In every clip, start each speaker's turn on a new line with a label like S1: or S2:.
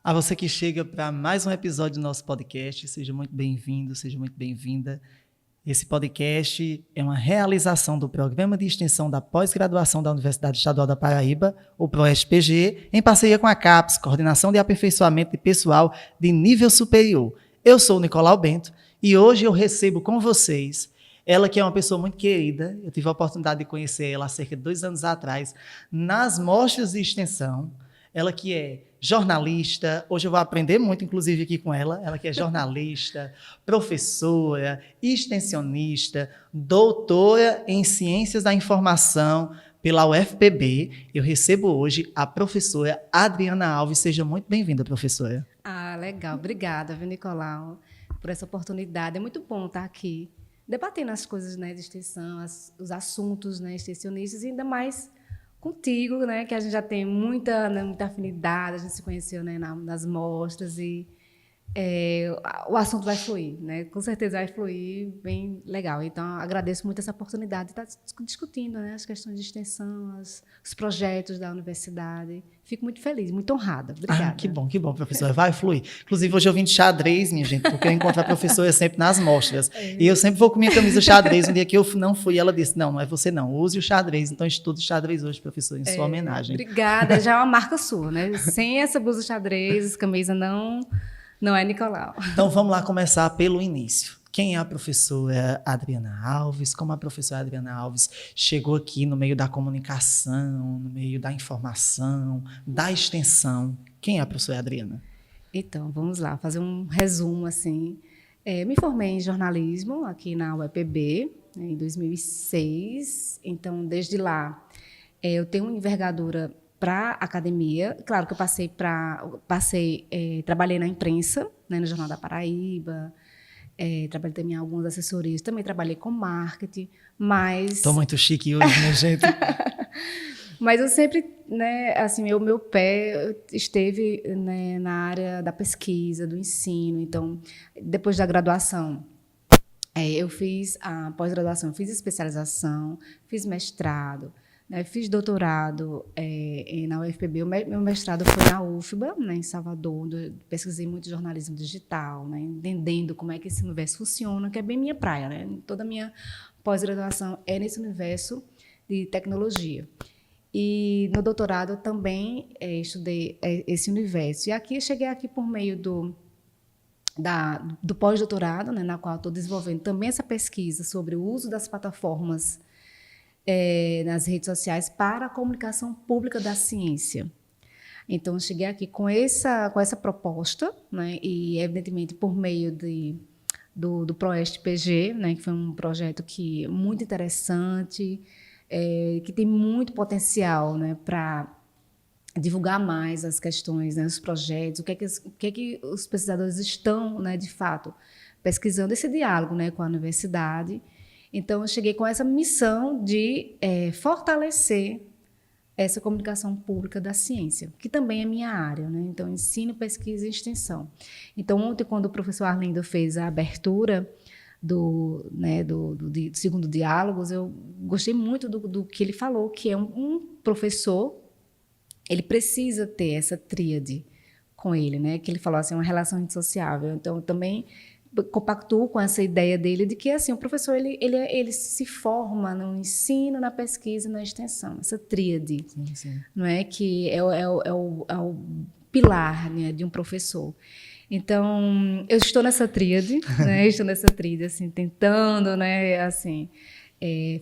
S1: A você que chega para mais um episódio do nosso podcast, seja muito bem-vindo, seja muito bem-vinda. Esse podcast é uma realização do Programa de Extensão da Pós-Graduação da Universidade Estadual da Paraíba, o ProEST-PG, em parceria com a CAPES, Coordenação de Aperfeiçoamento de Pessoal de Nível Superior. Eu sou o Nicolau Bento e hoje eu recebo com vocês ela que é uma pessoa muito querida. Eu tive a oportunidade de conhecer ela há cerca de 2 anos atrás, nas mostras de extensão. Ela que é jornalista, hoje eu vou aprender muito, inclusive, aqui com ela. Ela que é jornalista, professora, extensionista, doutora em Ciências da Informação pela UFPB. Eu recebo hoje a professora Adriana Alves. Seja muito bem-vinda, professora.
S2: Legal. Obrigada, viu, Nicolau, por essa oportunidade. É muito bom estar aqui, debatendo as coisas, né, de extensão, os assuntos, né, extensionistas, e ainda mais contigo, né, que a gente já tem muita afinidade, a gente se conheceu, né, nas mostras, e o assunto vai fluir, né, com certeza vai fluir bem legal. Então, agradeço muito essa oportunidade de estar discutindo, né, as questões de extensão, os projetos da universidade. Fico muito feliz, muito honrada. Obrigada.
S1: Que bom, professora. Vai fluir. Inclusive, hoje eu vim de xadrez, minha gente, porque eu encontro a professora sempre nas mostras. E eu sempre vou com minha camisa xadrez. Um dia que eu não fui, ela disse, não é você não, use o xadrez. Então, estudo xadrez hoje, professora, em sua homenagem.
S2: Obrigada. Já é uma marca sua, né? Sem essa blusa xadrez, camisa não é Nicolau.
S1: Então, vamos lá começar pelo início. Quem é a professora Adriana Alves? Como a professora Adriana Alves chegou aqui no meio da comunicação, no meio da informação, da extensão? Quem é a professora Adriana?
S2: Então, vamos lá, fazer um resumo, assim. Me formei em jornalismo aqui na UEPB, né, em 2006. Então, desde lá, eu tenho uma envergadura para academia. Claro que eu trabalhei na imprensa, né, no Jornal da Paraíba, trabalhei também em algumas assessorias, também trabalhei com marketing, mas...
S1: Estou muito chique hoje, minha gente.
S2: Mas eu sempre, né, assim, o meu pé esteve, né, na área da pesquisa, do ensino. Então, depois da graduação, eu fiz a pós-graduação, fiz especialização, fiz mestrado, né, fiz doutorado na UFPB. Meu mestrado foi na UFBA, né, em Salvador, onde eu pesquisei muito jornalismo digital, né, entendendo como é que esse universo funciona, que é bem minha praia, né? Toda a minha pós-graduação é nesse universo de tecnologia. E no doutorado eu também estudei esse universo. E aqui eu cheguei aqui por meio do pós-doutorado, né, na qual estou desenvolvendo também essa pesquisa sobre o uso das plataformas nas redes sociais para a comunicação pública da ciência. Então, eu cheguei aqui com essa proposta, né, e, evidentemente, por meio do ProEST-PG, né, que foi um projeto muito interessante, que tem muito potencial, né, para divulgar mais as questões, né, os projetos, o que é que os pesquisadores estão, né, de fato, pesquisando, esse diálogo, né, com a universidade. Então, eu cheguei com essa missão de fortalecer essa comunicação pública da ciência, que também é minha área, né? Então, ensino, pesquisa e extensão. Então, ontem, quando o professor Arlindo fez a abertura do segundo Diálogos, eu gostei muito do que ele falou, que é um professor, ele precisa ter essa tríade com ele, né? Que ele falou assim, uma relação indissociável. Então, eu também compactuo com essa ideia dele de que assim, o professor ele se forma no ensino, na pesquisa e na extensão, essa tríade, sim. Não é? Que é o pilar, né, de um professor. Então, eu estou nessa tríade, né? Estou nessa tríade, assim, tentando, né, assim,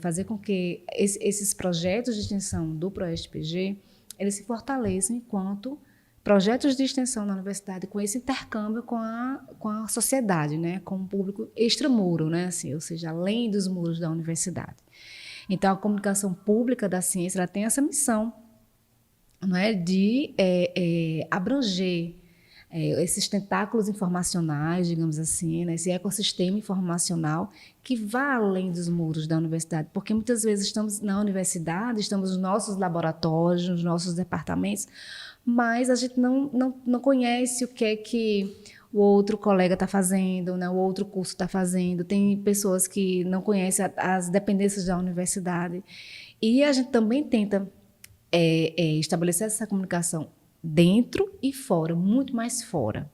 S2: fazer com que esses projetos de extensão do ProEST-PG eles se fortaleçam enquanto projetos de extensão na universidade, com esse intercâmbio com a sociedade, né, com o público extramuro, né, assim, ou seja, além dos muros da universidade. Então, a comunicação pública da ciência ela tem essa missão, não é, de abranger esses tentáculos informacionais, digamos assim, né, esse ecossistema informacional que vai além dos muros da universidade, porque muitas vezes estamos na universidade, estamos nos nossos laboratórios, nos nossos departamentos, mas a gente não conhece o que é que o outro colega está fazendo, né, o outro curso está fazendo. Tem pessoas que não conhecem as dependências da universidade. E a gente também tenta estabelecer essa comunicação dentro e fora, muito mais fora.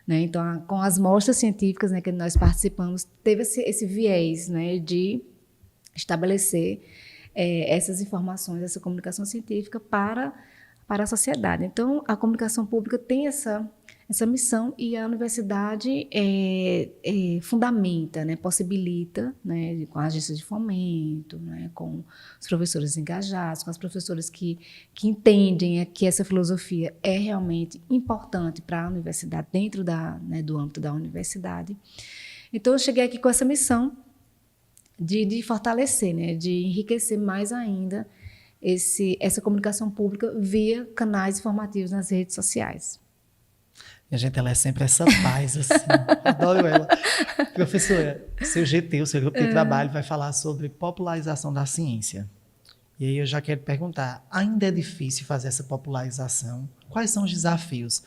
S2: Né? Então, com as mostras científicas, né, que nós participamos, teve esse viés, né, de estabelecer essas informações, essa comunicação científica para a sociedade. Então, a comunicação pública tem essa missão e a universidade fundamenta, né, possibilita, né, com a agência de fomento, né, com os professores engajados, com as professoras que entendem que essa filosofia é realmente importante para a universidade, dentro do âmbito da universidade. Então, eu cheguei aqui com essa missão de fortalecer, né, de enriquecer mais ainda essa comunicação pública via canais informativos nas redes sociais.
S1: Minha gente, ela é sempre essa paz, assim. Adoro ela. Professora, seu GT, o seu grupo de trabalho, vai falar sobre popularização da ciência. E aí eu já quero perguntar, ainda é difícil fazer essa popularização? Quais são os desafios?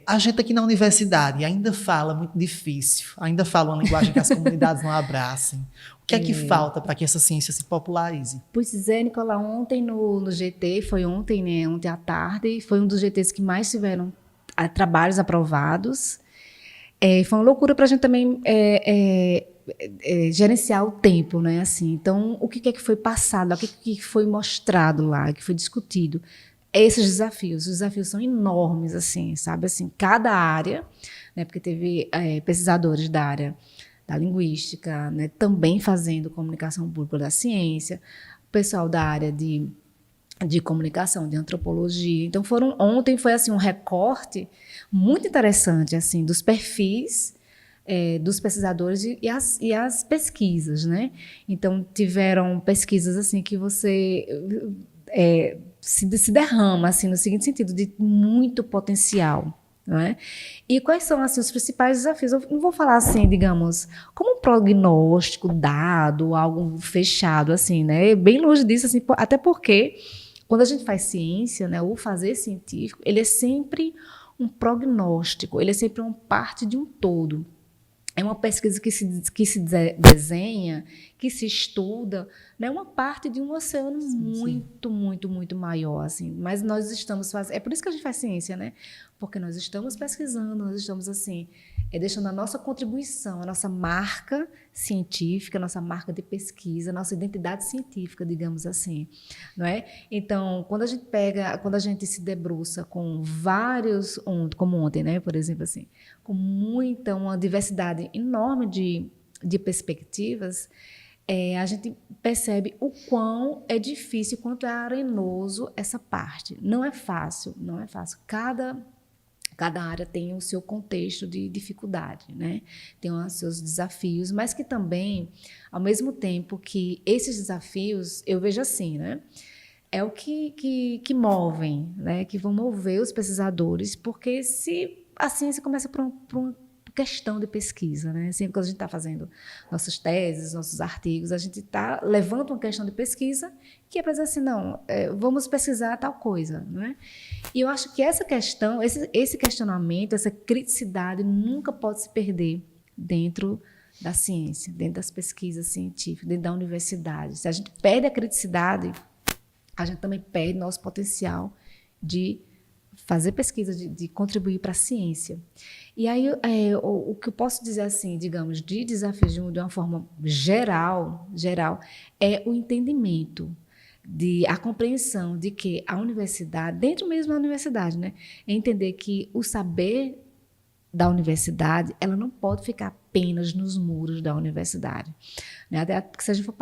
S1: A gente aqui na universidade ainda fala muito difícil, ainda fala uma linguagem que as comunidades não abracem. O que é que falta para que essa ciência se popularize?
S2: Pois é, Nicolau, ontem no GT, foi ontem, né, ontem à tarde, foi um dos GTs que mais tiveram trabalhos aprovados. Foi uma loucura para a gente também gerenciar o tempo, né? Assim, então, o que é que foi passado, o que foi mostrado lá, o que foi discutido? Esses desafios, os desafios são enormes, assim, sabe? Assim, cada área, né? Porque teve pesquisadores da área da linguística, né? Também fazendo comunicação pública da ciência, o pessoal da área de comunicação, de antropologia. Então, ontem foi assim, um recorte muito interessante assim, dos perfis dos pesquisadores e as pesquisas, né? Então, tiveram pesquisas assim, que você se derrama assim, no seguinte sentido, de muito potencial. Não é? E quais são assim, os principais desafios? Eu não vou falar assim, digamos, como um prognóstico dado, algo fechado, assim, né? Bem longe disso, assim, até porque quando a gente faz ciência, né, o fazer científico, ele é sempre um prognóstico, ele é sempre uma parte de um todo. É uma pesquisa que se desenha, que se estuda, né, uma parte de um oceano muito, muito, muito maior. Assim. Mas nós estamos fazendo... É por isso que a gente faz ciência, né? Porque nós estamos pesquisando, nós estamos assim, deixando a nossa contribuição, a nossa marca científica, a nossa marca de pesquisa, a nossa identidade científica, digamos assim. Não é? Então, quando a gente se debruça com vários, como ontem, né, por exemplo, assim, com uma diversidade enorme de perspectivas, a gente percebe o quão é difícil, quanto é arenoso essa parte. Não é fácil, não é fácil. Cada área tem o seu contexto de dificuldade, né? Tem os seus desafios, mas que também, ao mesmo tempo que esses desafios, eu vejo assim, né? É o que movem, né? Que vão mover os pesquisadores, porque se a ciência começa por uma questão de pesquisa, né? Sempre quando a gente está fazendo nossas teses, nossos artigos, a gente levanta uma questão de pesquisa que é para dizer assim, não, vamos pesquisar tal coisa, né? E eu acho que essa questão, esse questionamento, essa criticidade nunca pode se perder dentro da ciência, dentro das pesquisas científicas, dentro da universidade. Se a gente perde a criticidade, a gente também perde nosso potencial de fazer pesquisa, de contribuir para a ciência. E aí, o que eu posso dizer, assim, digamos, de desafios de uma forma geral, é o entendimento, a compreensão de que a universidade, dentro mesmo da universidade, né, é entender que o saber da universidade, ela não pode ficar apenas nos muros da universidade. Né? Até porque se a gente for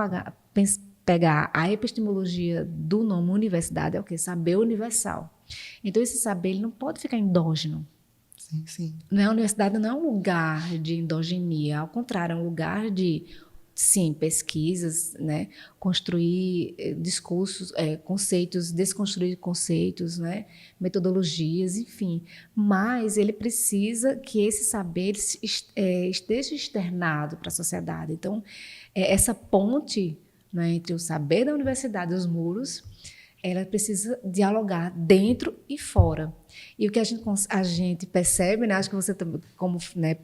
S2: pegar a epistemologia do nome universidade, é o quê? Saber universal. Então, esse saber ele não pode ficar endógeno.
S1: Sim, sim.
S2: A universidade não é um lugar de endogenia, ao contrário, é um lugar de, sim, pesquisas, né? Construir discursos, conceitos, desconstruir conceitos, né? Metodologias, enfim. Mas ele precisa que esse saber esteja externado para a sociedade. Então, essa ponte, né, entre o saber da universidade e os muros, ela precisa dialogar dentro e fora. E o que a gente percebe, né, acho que você também, como né,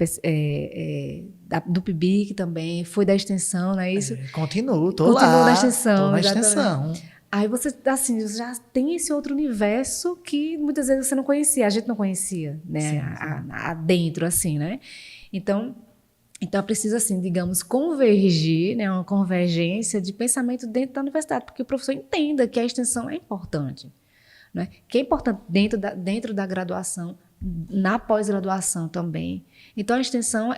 S2: do PIBIC também, foi da extensão, não é isso?
S1: Continuo, estou lá.
S2: Continua na extensão.
S1: Estou na
S2: exatamente.
S1: extensão.
S2: Aí você, assim, já tem esse outro universo que muitas vezes você não conhecia, a gente não conhecia, né?
S1: Sim,
S2: Adentro, assim, né? Então é preciso, assim, digamos, convergir, né? Uma convergência de pensamento dentro da universidade, porque o professor entenda que a extensão é importante, né? Que é importante dentro da graduação, na pós-graduação também. Então, a extensão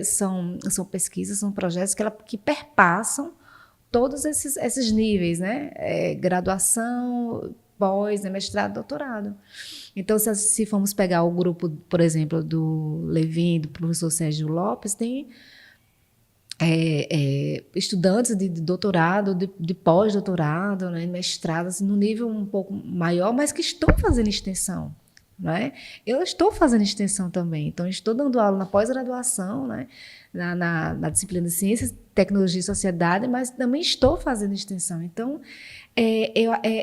S2: são pesquisas, são projetos que perpassam todos esses níveis, né? Graduação, pós, né? Mestrado, doutorado. Então, se formos pegar o grupo, por exemplo, do Levin, do professor Sérgio Lopes, tem estudantes de doutorado, de pós-doutorado, né? Mestrado, assim, no nível um pouco maior, mas que estão fazendo extensão. Né? Eu estou fazendo extensão também, então estou dando aula na pós-graduação, né? na disciplina de Ciências, Tecnologia e Sociedade, mas também estou fazendo extensão. Então,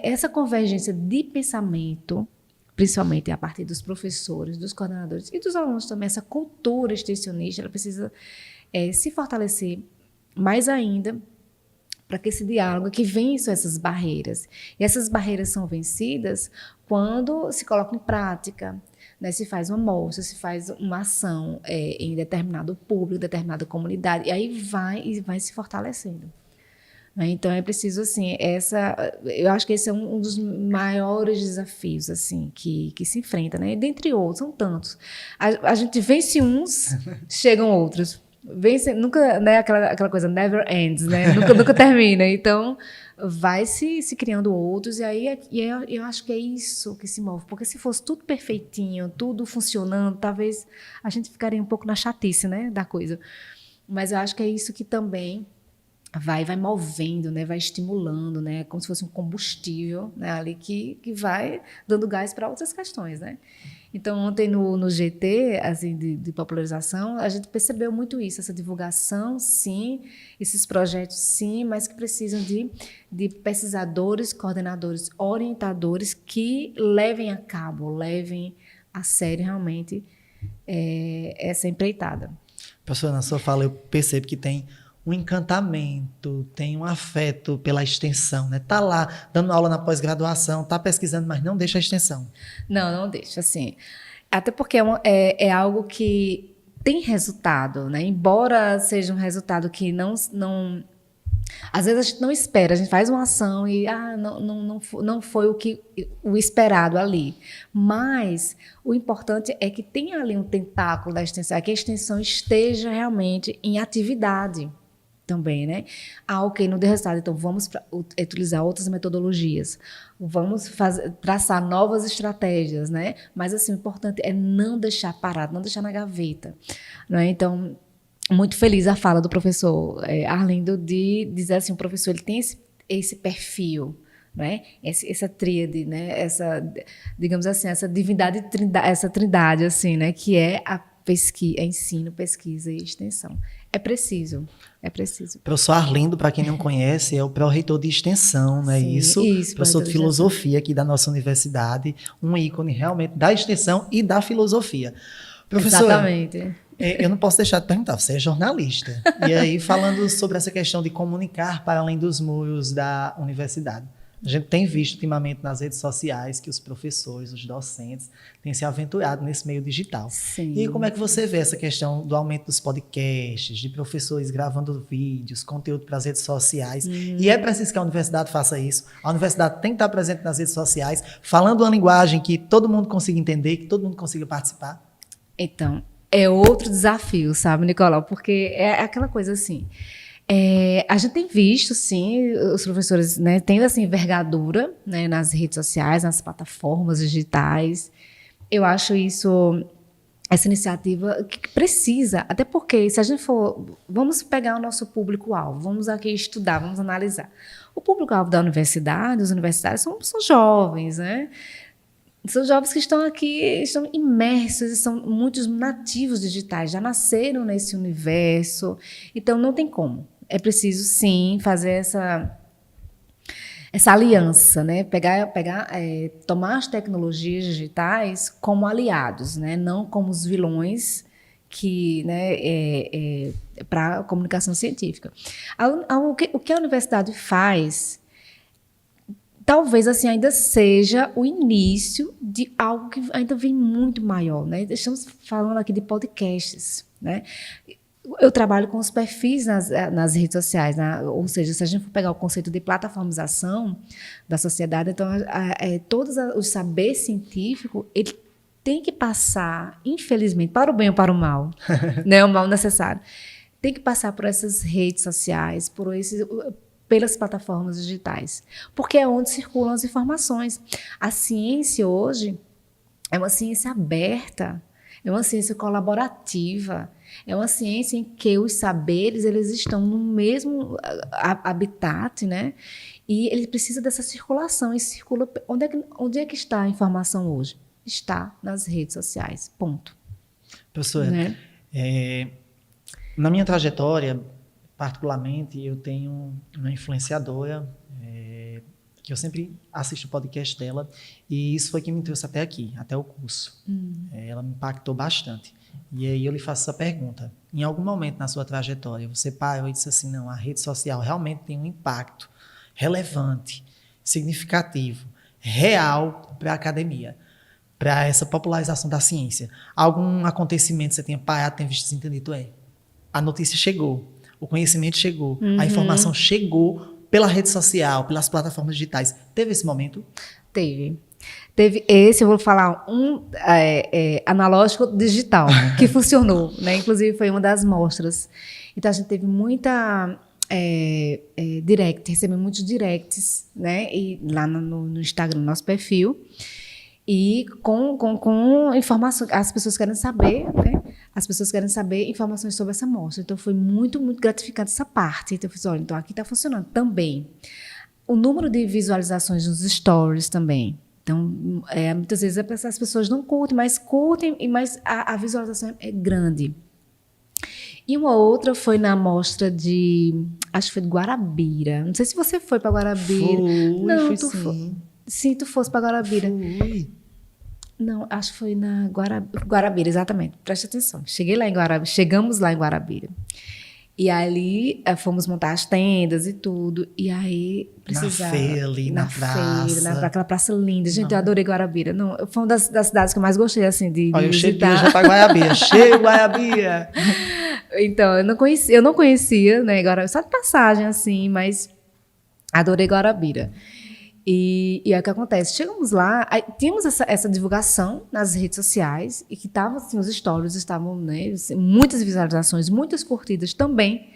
S2: essa convergência de pensamento, principalmente a partir dos professores, dos coordenadores e dos alunos também, essa cultura extensionista, ela precisa se fortalecer mais ainda para que esse diálogo, que vença essas barreiras. E essas barreiras são vencidas quando se coloca em prática, né? Se faz uma mostra, se faz uma ação em determinado público, determinada comunidade, e aí vai se fortalecendo. Né? Então, é preciso, assim, eu acho que esse é um dos maiores desafios, assim, que se enfrenta, né? Dentre outros, são tantos. A gente vence uns, chegam outros. Nunca, né, aquela coisa never ends, né? Nunca termina. Então, vai se criando outros, e aí eu acho que é isso que se move. Porque se fosse tudo perfeitinho, tudo funcionando, talvez a gente ficaria um pouco na chatice, né, da coisa. Mas eu acho que é isso que também vai movendo, né, vai estimulando, né, como se fosse um combustível, né, ali que vai dando gás para outras questões, né. Então, ontem no GT, assim, de popularização, a gente percebeu muito isso, essa divulgação, sim, esses projetos, sim, mas que precisam de pesquisadores, coordenadores, orientadores que levem a cabo, levem a sério, realmente, essa empreitada.
S1: Professora, na sua fala eu percebo que tem um encantamento, tem um afeto pela extensão, né? Tá lá dando aula na pós-graduação, tá pesquisando, mas não deixa a extensão.
S2: Não deixa, assim. Até porque é algo que tem resultado, né? Embora seja um resultado que não às vezes a gente não espera, a gente faz uma ação e não foi o esperado ali. Mas o importante é que tenha ali um tentáculo da extensão, é que a extensão esteja realmente em atividade também, né? Ok, não deu resultado, então vamos utilizar outras metodologias, vamos traçar novas estratégias, né? Mas assim, o importante é não deixar parado, não deixar na gaveta, né? Então, muito feliz a fala do professor Arlindo de dizer assim, o professor ele tem esse perfil, né? Essa tríade, né? Digamos assim, essa divindade, essa trindade, assim, né? Que é a pesquisa, ensino, pesquisa e extensão. É preciso.
S1: Professor Arlindo, para quem não conhece, é o pró-reitor de extensão, não é isso? Professor de filosofia aqui da nossa universidade, um ícone realmente da extensão e da filosofia. Professora,
S2: exatamente.
S1: Eu não posso deixar de perguntar, você é jornalista. E aí, falando sobre essa questão de comunicar para além dos muros da universidade. A gente tem visto ultimamente nas redes sociais que os professores, os docentes, têm se aventurado nesse meio digital.
S2: Sim.
S1: E como é que você vê essa questão do aumento dos podcasts, de professores gravando vídeos, conteúdo para as redes sociais? E é preciso que a universidade faça isso. A universidade tem que estar presente nas redes sociais, falando uma linguagem que todo mundo consiga entender, que todo mundo consiga participar.
S2: Então, é outro desafio, sabe, Nicolau? Porque é aquela coisa assim... a gente tem visto, sim, os professores, né, tendo essa envergadura, né, nas redes sociais, nas plataformas digitais. Eu acho essa iniciativa que precisa, até porque se a gente vamos pegar o nosso público-alvo, vamos aqui estudar, vamos analisar. O público-alvo da universidade, os universitários são jovens, né? São jovens que estão aqui, estão imersos, são muitos nativos digitais, já nasceram nesse universo, então não tem como. É preciso, sim, fazer essa aliança, né? Tomar as tecnologias digitais como aliados, né? Não como os vilões né, para a comunicação científica. O que a universidade faz talvez assim ainda seja o início de algo que ainda vem muito maior, né? Estamos falando aqui de podcasts, né? Eu trabalho com os perfis nas redes sociais, né? Ou seja, se a gente for pegar o conceito de plataformização da sociedade, então todos os saber científico, ele tem que passar, infelizmente, para o bem ou para o mal, né? O mal necessário, tem que passar por essas redes sociais, pelas plataformas digitais, porque é onde circulam as informações. A ciência hoje é uma ciência aberta, é uma ciência colaborativa, é uma ciência em que os saberes eles estão no mesmo habitat, né? E ele precisa dessa circulação. E circula. Onde é que está a informação hoje? Está nas redes sociais. Ponto.
S1: Professora,
S2: né?
S1: Na minha trajetória, particularmente, eu tenho uma influenciadora que eu sempre assisto o podcast dela, e isso foi que me trouxe até aqui, até o curso. Ela me impactou bastante. E aí eu lhe faço essa pergunta. Em algum momento na sua trajetória, você parou e disse assim, não, a rede social realmente tem um impacto relevante, significativo, real para a academia, para essa popularização da ciência. Algum acontecimento você tenha parado, tenha visto, entendido, a notícia chegou, o conhecimento chegou, a informação chegou pela rede social, pelas plataformas digitais. Teve esse momento?
S2: Teve esse, eu vou falar, analógico digital, que funcionou, né? Inclusive foi uma das mostras. Então a gente teve muita direct, recebemos muitos directs, né? E lá no Instagram, no nosso perfil. E com informação, as pessoas querem saber, né? As pessoas querem saber informações sobre essa mostra. Então, foi muito, muito gratificante essa parte. Então, eu fiz, olha, então aqui está funcionando também. O número de visualizações nos stories também. Então, muitas vezes as pessoas não curtem, mas a visualização é grande. E uma outra foi na mostra acho que foi de Guarabira. Não sei se você foi para Guarabira.
S1: Fui sim.
S2: Sim, tu fosse para Guarabira.
S1: Fui.
S2: Não, acho que foi na Guarabira, exatamente. Preste atenção. Chegamos lá em Guarabira. E ali fomos montar as tendas e tudo. E aí precisava...
S1: Na feira ali, na praça.
S2: Naquela praça linda. Gente, eu adorei Guarabira. Não, foi uma das cidades que eu mais gostei, assim, de
S1: Olha, eu cheguei
S2: visitar.
S1: já para Guarabira. Chego, Guarabira!
S2: Então, eu não conhecia, né, Guarabira, só de passagem, assim, mas adorei Guarabira. E aí o que acontece? Chegamos lá, aí, tínhamos essa divulgação nas redes sociais, e que estavam, assim, os stories estavam, né, muitas visualizações, muitas curtidas também.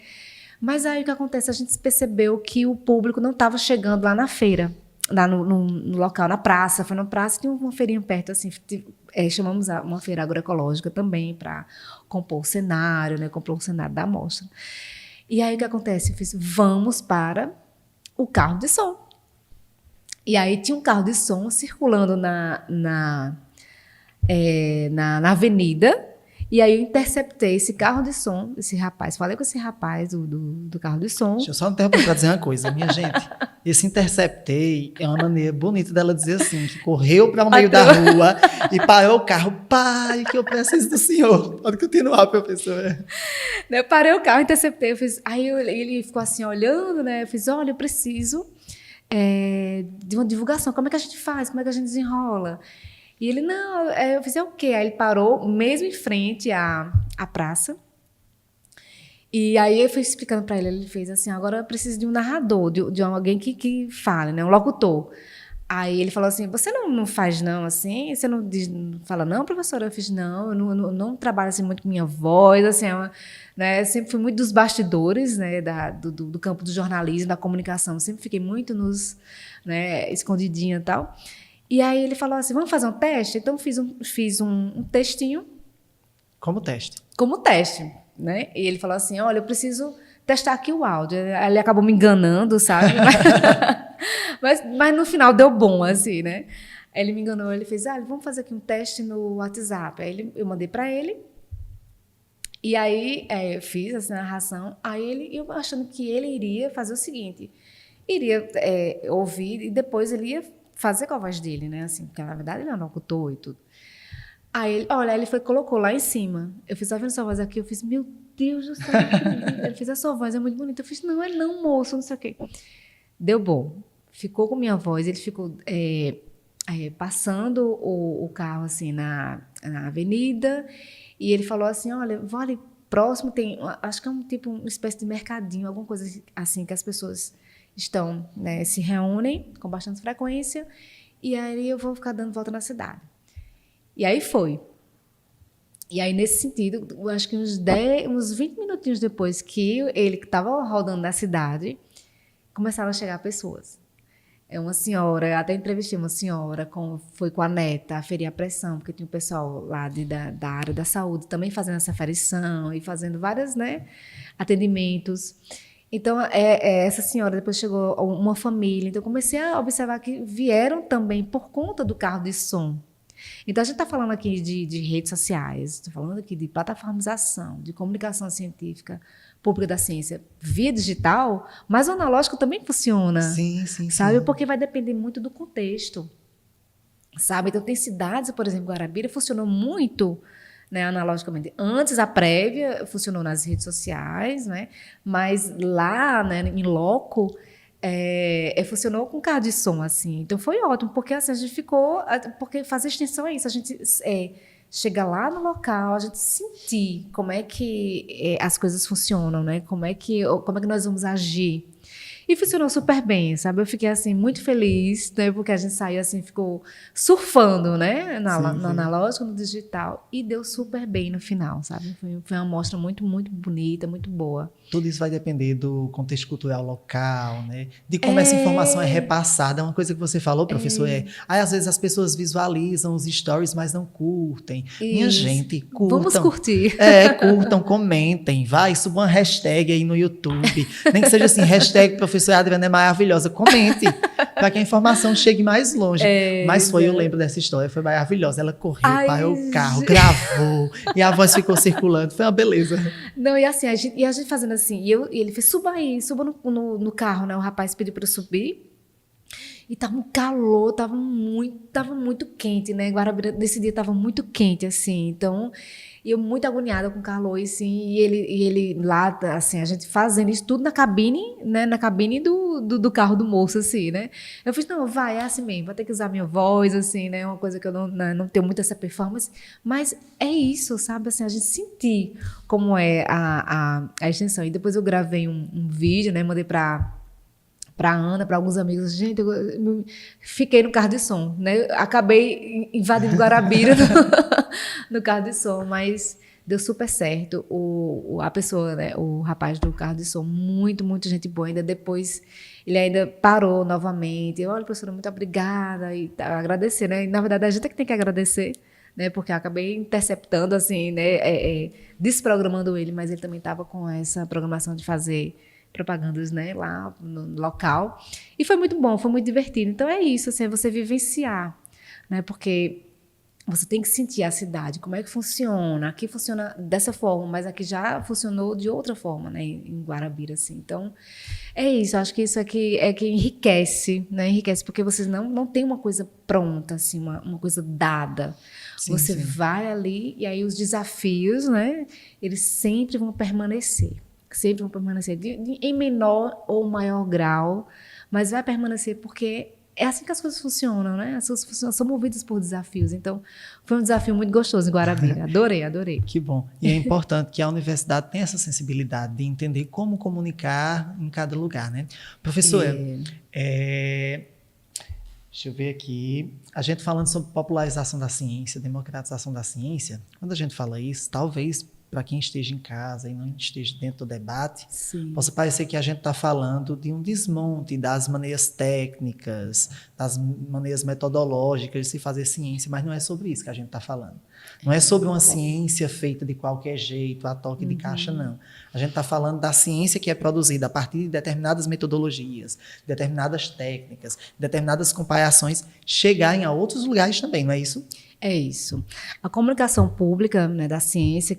S2: Mas aí o que acontece? A gente percebeu que o público não estava chegando lá na feira, lá no local, na praça. Foi na praça, tinha uma feirinha perto, assim, chamamos uma feira agroecológica também para compor o cenário, né, compor o cenário da amostra. E aí o que acontece? Eu fiz, vamos para o carro de som. E aí tinha um carro de som circulando na avenida, e aí eu interceptei esse carro de som, esse rapaz, falei com esse rapaz do carro de som.
S1: Deixa eu só interromper para dizer uma coisa, minha gente. Esse interceptei é uma maneira bonita dela dizer assim, que correu para o meio da rua e parou o carro. Pare, que eu preciso do senhor. Pode continuar, professora.
S2: Eu parei o carro, interceptei, eu fiz, aí ele ficou assim olhando, né? Eu fiz, olha, eu preciso de uma divulgação, como é que a gente faz, como é que a gente desenrola? E ele, não, eu fiz, o quê? Aí ele parou, mesmo em frente à praça, e aí eu fui explicando para ele fez assim, agora eu preciso de um narrador, de alguém que fale, né, um locutor. Aí ele falou assim, você não faz não, assim? Você não fala não, professora? Eu fiz, não, eu não trabalho assim muito com minha voz, assim, né? Eu sempre fui muito dos bastidores, né, do campo do jornalismo, da comunicação, sempre fiquei muito escondidinha e tal. E aí ele falou assim, vamos fazer um teste? Então fiz um textinho.
S1: Como teste?
S2: Como teste, né? E ele falou assim, olha, eu preciso testar aqui o áudio. Ele acabou me enganando, sabe? Mas no final deu bom, assim, né? Aí ele me enganou, ele fez, vamos fazer aqui um teste no WhatsApp. Aí eu mandei para ele, e aí eu fiz essa narração, aí eu achando que ele iria fazer o seguinte, iria ouvir e depois ele ia fazer com a voz dele, né? Assim, porque na verdade ele é um locutor e tudo. Aí ele colocou lá em cima. Eu fiz, vendo sua voz aqui? Eu fiz, meu Deus do céu, ele fez, a sua voz é muito bonita. Eu fiz, não, moço, não sei o quê. Deu bom. ficou com minha voz, ele ficou passando o carro assim na avenida, e ele falou assim, olha, vou ali próximo, tem, acho que é uma espécie de mercadinho, alguma coisa assim, que as pessoas estão, né, se reúnem com bastante frequência, e aí eu vou ficar dando volta na cidade. E aí foi. E aí, nesse sentido, eu acho que uns 20 minutinhos depois que ele estava rodando na cidade, começaram a chegar pessoas. Uma senhora, até entrevistei uma senhora, foi com a neta aferir a pressão, porque tinha um pessoal lá da área da saúde também fazendo essa aferição e fazendo vários, né, atendimentos. Então, essa senhora, depois chegou uma família, então eu comecei a observar que vieram também por conta do carro de som. Então, a gente está falando aqui de redes sociais, está falando aqui de plataformização, de comunicação científica pública da ciência via digital, mas o analógico também funciona.
S1: Sim,
S2: sabe?
S1: sim.
S2: Porque vai depender muito do contexto. Sabe? Então, tem cidades, por exemplo, Guarabira funcionou muito, né, analogicamente. Antes, a prévia funcionou nas redes sociais, né? Mas lá, né, em loco, funcionou com carro de som, assim. Então, foi ótimo, porque assim, a gente ficou... Porque fazer extensão é isso, a gente chega lá no local, a gente sentir como é que as coisas funcionam, né? Como é que nós vamos agir. E funcionou super bem, sabe? Eu fiquei, assim, muito feliz, né? Porque a gente saiu, assim, ficou surfando, né? No analógico, no digital. E deu super bem no final, sabe? Foi uma amostra muito, muito bonita, muito boa.
S1: Tudo isso vai depender do contexto cultural local, né? De como essa informação é repassada. Uma coisa que você falou, professor, às vezes as pessoas visualizam os stories, mas não curtem. Isso. Minha gente, curtam.
S2: Vamos curtir.
S1: Curtam, comentem. Vai, suba uma hashtag aí no YouTube. Nem que seja assim, hashtag professor Adriana é maravilhosa. Comente, para que a informação chegue mais longe. Mas eu lembro dessa história, foi maravilhosa. Ela correu, parou o carro, gravou, e a voz ficou circulando. Foi uma beleza.
S2: Não, e assim, a gente fazendo assim, e ele fez, suba no carro, né? O rapaz pediu para eu subir. E tava um calor, tava muito quente, né? Guarabira, nesse dia tava muito quente, assim. Então, eu muito agoniada com o calor, assim. E ele lá, assim, a gente fazendo isso tudo na cabine, né? Na cabine do carro do moço, assim, né? Eu fiz, não, vai, é assim mesmo. Vou ter que usar minha voz, assim, né? Uma coisa que eu não tenho muito essa performance. Mas é isso, sabe? Assim, a gente sentir como é a extensão. E depois eu gravei um vídeo, né? Mandei para Ana, para alguns amigos. Gente, eu fiquei no carro de som, né? Acabei invadindo Guarabira no carro de som, mas deu super certo. A pessoa, né? O rapaz do carro de som, muito, muito gente boa. Ainda depois, ele ainda parou novamente. Olha, professora, muito obrigada. E agradecer, né? E, na verdade, a gente é que tem que agradecer, né? Porque eu acabei interceptando, assim, né? Desprogramando ele, mas ele também estava com essa programação de fazer propagandas, né, lá no local. E foi muito bom, foi muito divertido. Então é isso, assim, é você vivenciar, né, porque você tem que sentir a cidade, como é que funciona. Aqui funciona dessa forma, mas aqui já funcionou de outra forma, né, em Guarabira, assim. Então é isso, acho que isso aqui é que enriquece, né, enriquece, porque você não tem uma coisa pronta, assim, uma coisa dada. Você vai ali e aí os desafios, né, eles sempre vão permanecer. Sempre vão permanecer em menor ou maior grau, mas vai permanecer porque é assim que as coisas funcionam, né? As coisas são movidas por desafios. Então, foi um desafio muito gostoso em Guarabira. Adorei.
S1: Que bom. E é importante que a universidade tenha essa sensibilidade de entender como comunicar em cada lugar, né? Professora, deixa eu ver aqui. A gente falando sobre popularização da ciência, democratização da ciência, quando a gente fala isso, talvez para quem esteja em casa e não esteja dentro do debate, possa parecer que a gente está falando de um desmonte das maneiras técnicas, das maneiras metodológicas de se fazer ciência, mas não é sobre isso que a gente está falando. Não é sobre uma ciência feita de qualquer jeito, a toque de caixa, não. A gente está falando da ciência que é produzida a partir de determinadas metodologias, determinadas técnicas, determinadas comparações, chegarem a outros lugares também, não é isso?
S2: É isso. A comunicação pública, né, da ciência,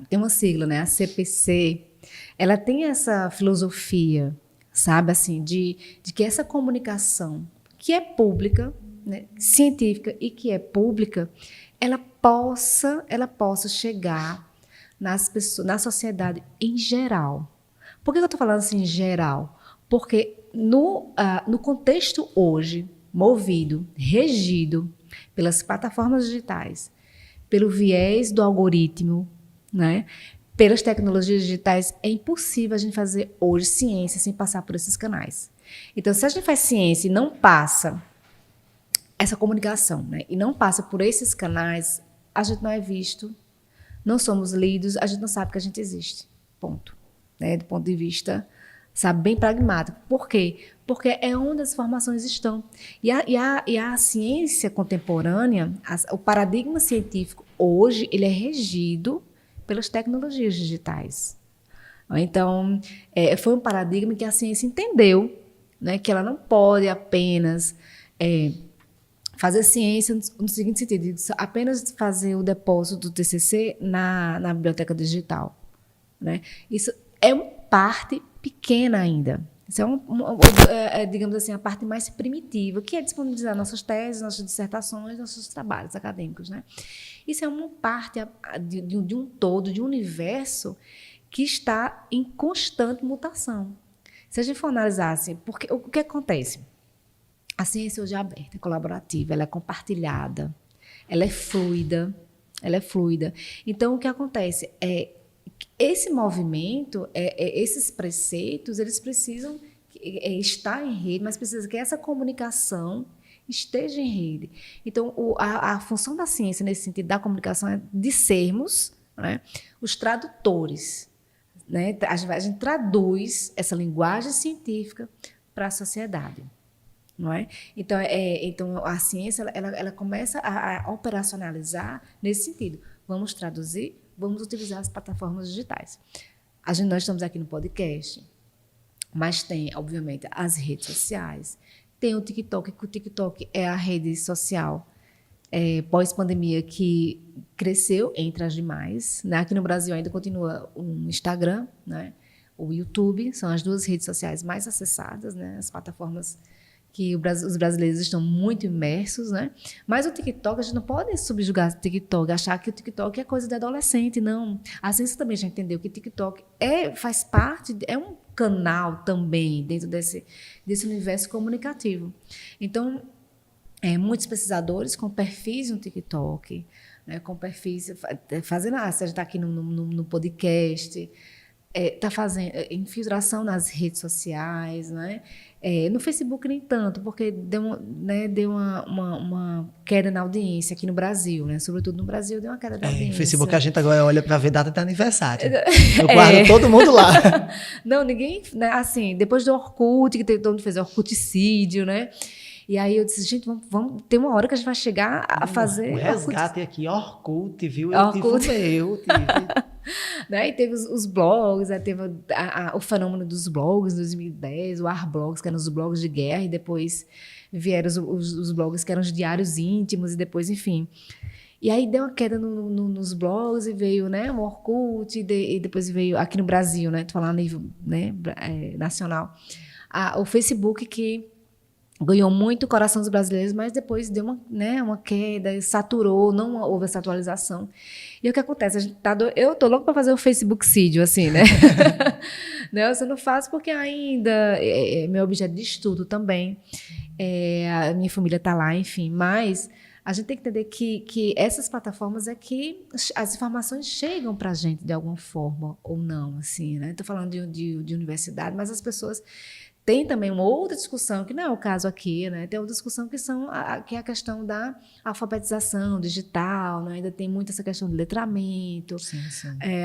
S2: tem uma sigla, né, a CPC, ela tem essa filosofia, sabe, assim, de que essa comunicação que é pública, né, científica e que é pública, ela possa chegar nas pessoas, na sociedade em geral. Por que eu estou falando assim em geral? Porque no contexto hoje, movido, regido pelas plataformas digitais, pelo viés do algoritmo, né? Pelas tecnologias digitais, é impossível a gente fazer hoje ciência sem passar por esses canais. Então, se a gente faz ciência e não passa essa comunicação, né, e não passa por esses canais, a gente não é visto, não somos lidos, a gente não sabe que a gente existe. Ponto. Né? Do ponto de vista, sabe, bem pragmático. Por quê? Porque é onde as informações estão. E a ciência contemporânea, o paradigma científico hoje, ele é regido pelas tecnologias digitais. Então, foi um paradigma que a ciência entendeu, né, que ela não pode apenas fazer ciência no seguinte sentido, apenas fazer o depósito do TCC na biblioteca digital. Né? Isso é uma parte pequena ainda. Isso é digamos assim, a parte mais primitiva, que é disponibilizar nossas teses, nossas dissertações, nossos trabalhos acadêmicos. Né? Isso é uma parte de um todo, de um universo que está em constante mutação. Se a gente for analisar assim, porque, o que acontece? A ciência hoje é aberta, é colaborativa, ela é compartilhada, ela é fluida, Então, o que acontece é esse movimento, esses preceitos, eles precisam estar em rede, mas precisa que essa comunicação esteja em rede. Então, a função da ciência, nesse sentido da comunicação, é de sermos, né, os tradutores. Né? A gente traduz essa linguagem científica para a sociedade. Não é? Então, a ciência ela começa a operacionalizar nesse sentido. Vamos traduzir, vamos utilizar as plataformas digitais. Nós estamos aqui no podcast, mas tem, obviamente, as redes sociais. Tem o TikTok, que o TikTok é a rede social pós-pandemia que cresceu entre as demais. Né? Aqui no Brasil ainda continua o Instagram, né? O YouTube, são as duas redes sociais mais acessadas, né? As plataformas que os brasileiros estão muito imersos, né? Mas o TikTok, a gente não pode subjugar o TikTok, achar que o TikTok é coisa de adolescente, não. A ciência também já entendeu que o TikTok faz parte, é um canal também dentro desse universo comunicativo. Então, muitos pesquisadores com perfis no TikTok, né, com perfis, fazendo, se a gente está aqui no podcast, está fazendo infiltração nas redes sociais, né? No Facebook nem tanto, porque deu uma queda na audiência aqui no Brasil, né? Sobretudo no Brasil deu uma queda na audiência.
S1: No Facebook a gente agora olha para ver data de aniversário. Eu guardo todo mundo lá.
S2: Não, ninguém, né, assim, depois do Orkut, que todo mundo fez Orkuticídio, né? E aí eu disse, gente, vamos ter uma hora que a gente vai chegar a fazer...
S1: O resgate aqui, Orkut, viu? Eu tive o meu,
S2: Né? E teve os blogs, teve o fenômeno dos blogs em 2010, o Arblogs, que eram os blogs de guerra, e depois vieram os blogs que eram os diários íntimos, e depois, enfim. E aí deu uma queda nos blogs, e veio, né, o Orkut, e depois veio, aqui no Brasil, né, tô falando a nível, né, nacional, o Facebook, que ganhou muito o coração dos brasileiros, mas depois deu uma queda, saturou, não houve essa atualização. E o que acontece? Eu tô louca para fazer o Facebook-sídio, assim, né? Não, eu não faço porque ainda é meu objeto de estudo também. A minha família está lá, enfim. Mas a gente tem que entender que essas plataformas é que as informações chegam para a gente de alguma forma ou não, assim, né? Estou falando de universidade, mas as pessoas... Tem também uma outra discussão, que não é o caso aqui, né? Tem outra discussão que é a questão da alfabetização digital, né? Ainda tem muito essa questão do letramento,
S1: sim.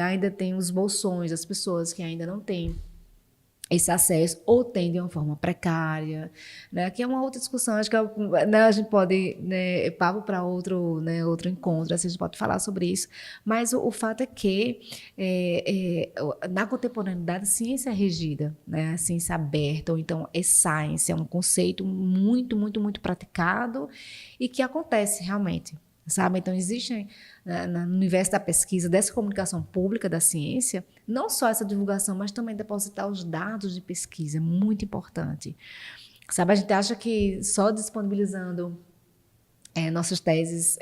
S2: Ainda tem os bolsões, as pessoas que ainda não têm esse acesso ou têm de uma forma precária, né? Que é uma outra discussão, acho que né, a gente pode, né, papo para outro encontro, assim, a gente pode falar sobre isso, mas o fato é que na contemporaneidade a ciência é regida, né? A ciência aberta, ou então science, é um conceito muito, muito, muito praticado e que acontece realmente. Sabe? Então, existe no universo da pesquisa, dessa comunicação pública da ciência, não só essa divulgação, mas também depositar os dados de pesquisa, é muito importante. Sabe? A gente acha que só disponibilizando nossas teses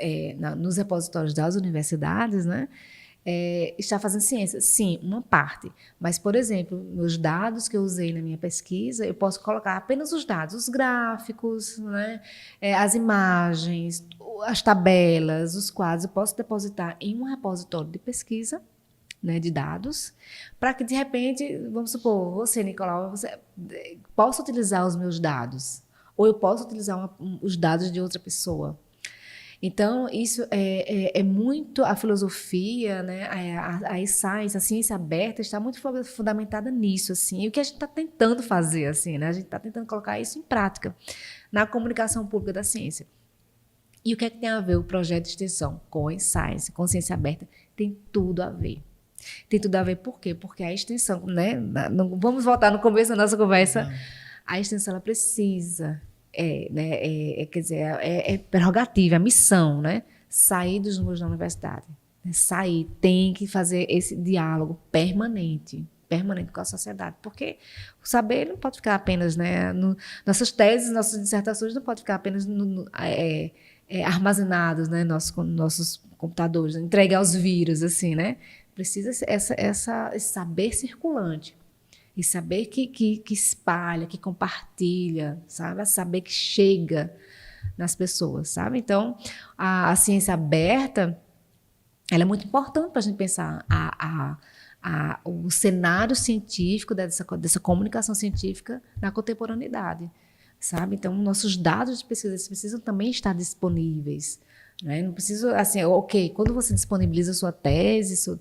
S2: nos repositórios das universidades, né, Está fazendo ciência? Sim, uma parte. Mas, por exemplo, meus dados que eu usei na minha pesquisa, eu posso colocar apenas os dados, os gráficos, né? As imagens, as tabelas, os quadros, eu posso depositar em um repositório de pesquisa, né, de dados, para que, de repente, vamos supor, você, Nicolau, você possa utilizar os meus dados, ou eu posso utilizar os dados de outra pessoa. Então, isso é muito a filosofia, né? A science, a ciência aberta está muito fundamentada nisso, assim. E o que a gente está tentando fazer, assim, né? A gente está tentando colocar isso em prática na comunicação pública da ciência. E o que é que tem a ver o projeto de extensão com a science, com ciência aberta? Tem tudo a ver. Tem tudo a ver por quê? Porque a extensão, né? Vamos voltar no começo da nossa conversa. A extensão, ela precisa... quer dizer, é prerrogativa, é missão, né? Sair dos muros da universidade. Né? Sair, tem que fazer esse diálogo permanente com a sociedade, porque o saber não pode ficar apenas, né? Nossas teses, nossas dissertações não podem ficar apenas armazenados, né? Nossos computadores, entregue aos vírus, assim, né? Precisa esse saber circulante. E saber que espalha, que compartilha, sabe? Saber que chega nas pessoas, sabe? Então, a ciência aberta, ela é muito importante para a gente pensar o cenário científico dessa comunicação científica na contemporaneidade, sabe? Então, nossos dados de pesquisa precisam também estar disponíveis. Né? Não preciso, assim, ok, quando você disponibiliza sua tese, sua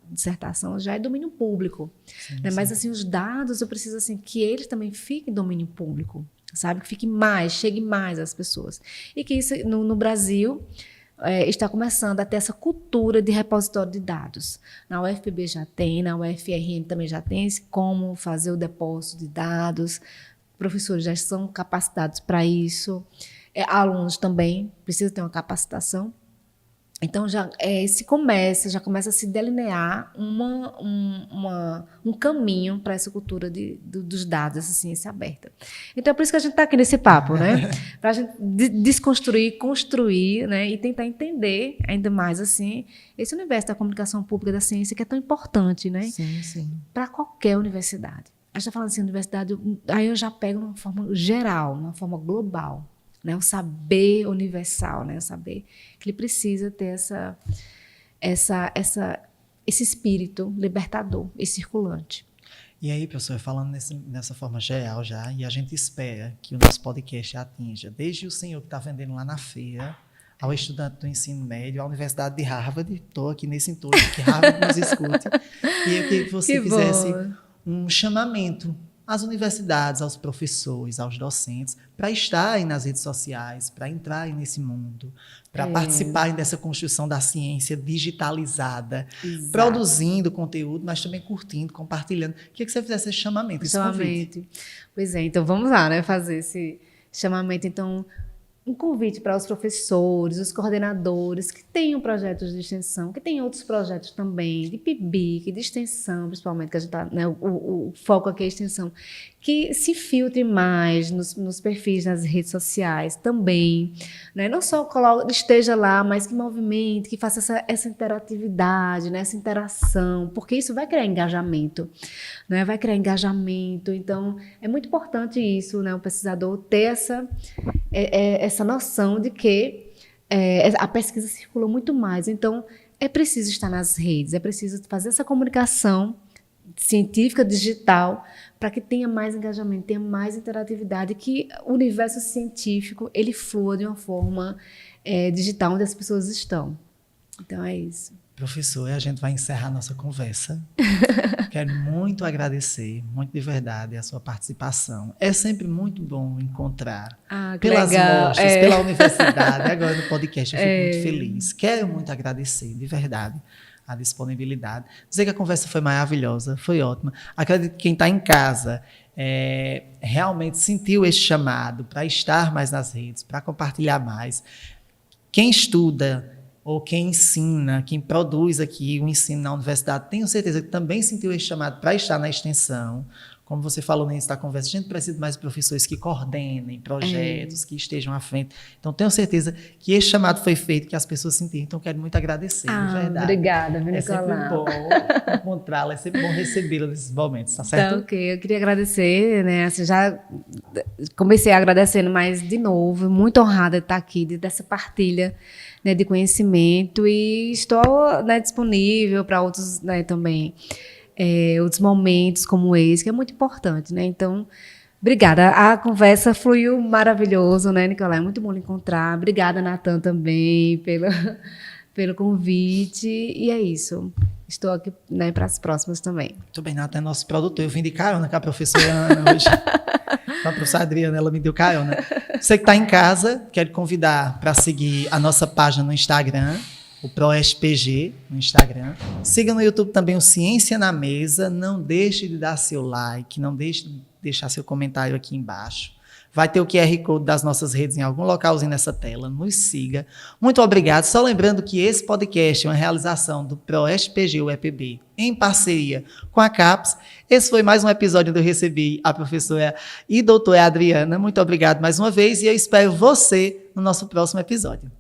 S2: dissertação, já é domínio público. Sim, né? Sim. Mas, assim, os dados, eu preciso, assim, que eles também fiquem em domínio público, sabe? Que fique mais, chegue mais às pessoas. E que isso, no Brasil, está começando a ter essa cultura de repositório de dados. Na UFPB já tem, na UFRN também já tem como fazer o depósito de dados, professores já são capacitados para isso. Alunos também precisam ter uma capacitação. Então, já começa a se delinear um caminho para essa cultura dos dados, essa ciência aberta. Então, é por isso que a gente está aqui nesse papo, né? Para a gente desconstruir, construir, né? E tentar entender ainda mais assim, esse universo da comunicação pública da ciência que é tão importante, né?
S1: Sim, sim.
S2: Para qualquer universidade. A gente está falando assim, universidade, aí eu já pego de uma forma geral, uma forma global. Né, o saber universal, né, o saber que ele precisa ter esse espírito libertador e circulante.
S1: E aí, professor, falando nessa forma geral já, e a gente espera que o nosso podcast atinja desde o senhor que está vendendo lá na feira, ao estudante do ensino médio, à Universidade de Harvard, estou aqui nesse entorno, que Harvard nos escute, e eu queria que você fizesse um chamamento às universidades, aos professores, aos docentes, para estarem nas redes sociais, para entrarem nesse mundo, para participarem dessa construção da ciência digitalizada, Exato. Produzindo conteúdo, mas também curtindo, compartilhando. Queria que você fizesse esse chamamento, esse convite.
S2: Pois é, então vamos lá, né, fazer esse chamamento. Então, um convite para os professores, os coordenadores que tenham projetos de extensão, que tenham outros projetos também, de PIBIC, de extensão, principalmente, que a gente tá, né, o foco aqui é a extensão, que se filtre mais nos perfis, nas redes sociais também, né? Não só esteja lá, mas que movimente, que faça essa interatividade, né? Essa interação, porque isso vai criar engajamento, né? Vai criar engajamento, então é muito importante isso, né? O pesquisador ter essa noção de que a pesquisa circula muito mais, então é preciso estar nas redes, é preciso fazer essa comunicação científica, digital, para que tenha mais engajamento, tenha mais interatividade, que o universo científico ele flua de uma forma digital, onde as pessoas estão. Então é isso.
S1: Professor, a gente vai encerrar nossa conversa. Quero muito agradecer, muito de verdade, a sua participação. É sempre muito bom encontrar pelas mostras, pela universidade, agora no podcast. Eu fico muito feliz. Quero muito agradecer, de verdade, a disponibilidade. Dizer que a conversa foi maravilhosa, foi ótima. Acredito que quem está em casa realmente sentiu esse chamado para estar mais nas redes, para compartilhar mais. Quem estuda ou quem ensina, quem produz aqui o ensino na universidade, tenho certeza que também sentiu esse chamado para estar na extensão, Como você falou no início da conversa, a gente precisa de mais professores que coordenem projetos, que estejam à frente. Então, tenho certeza que esse chamado foi feito, que as pessoas sentiram. Então, quero muito agradecer, de verdade.
S2: Obrigada, viu,
S1: É
S2: Nicolau?
S1: sempre bom encontrá-la, é sempre bom recebê-la nesses momentos, tá certo?
S2: Então, ok. Eu queria agradecer, né? Assim, já comecei agradecendo, mas, de novo, muito honrada de estar aqui, dessa partilha, né, de conhecimento, e estou, né, disponível para outros, né, também. Outros momentos como esse, que é muito importante, né? Então, obrigada. A conversa fluiu maravilhoso, né, Nicolai? É muito bom lhe encontrar. Obrigada, Natan, também, pelo convite. E é isso. Estou aqui, né, para as próximas também.
S1: Muito bem, Natan é nosso produtor. Eu vim de carona com a professora Ana hoje. Com a professora Adriana, ela me deu carona. Você que está em casa, quero convidar para seguir a nossa página no Instagram, o ProSPG no Instagram. Siga no YouTube também o Ciência na Mesa. Não deixe de dar seu like, não deixe de deixar seu comentário aqui embaixo. Vai ter o QR Code das nossas redes em algum localzinho nessa tela. Nos siga. Muito obrigado. Só lembrando que esse podcast é uma realização do ProSPG UEPB, em parceria com a CAPES. Esse foi mais um episódio onde eu recebi a professora e doutora Adriana. Muito obrigado mais uma vez e eu espero você no nosso próximo episódio.